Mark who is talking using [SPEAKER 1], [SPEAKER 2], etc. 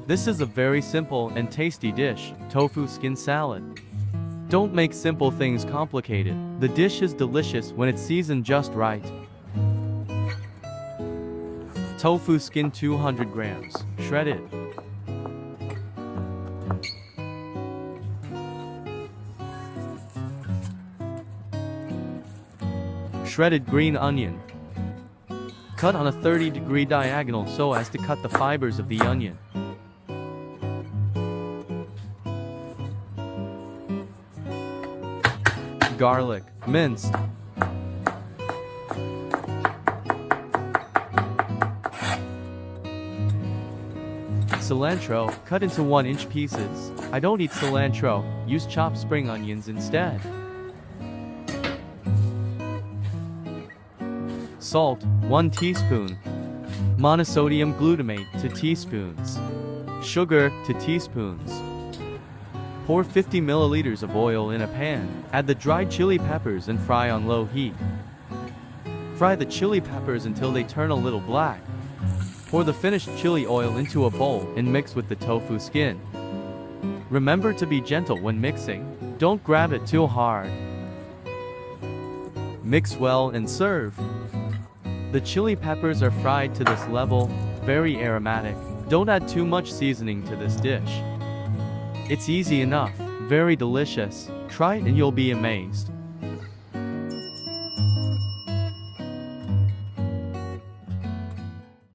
[SPEAKER 1] This is a very simple and tasty dish, tofu skin salad. Don't make simple things complicated. The dish is delicious when it's seasoned just right. Tofu skin 200 grams, shredded. Shredded green onion. Cut on a 30-degree diagonal so as to cut the fibers of the onion. Garlic, minced. Cilantro, cut into 1-inch pieces. I don't eat cilantro, use chopped spring onions instead. Salt, 1 teaspoon. Monosodium glutamate, 2 teaspoons. Sugar, 2 teaspoons. Pour 50 milliliters of oil in a pan. Add the dried chili peppers and fry on low heat. Fry the chili peppers until they turn a little black. Pour the finished chili oil into a bowl and mix with the tofu skin. Remember to be gentle when mixing. Don't grab it too hard. Mix well and serve. The chili peppers are fried to this level, very aromatic. Don't add too much seasoning to this dish. It's easy enough, very delicious. Try it and you'll be amazed.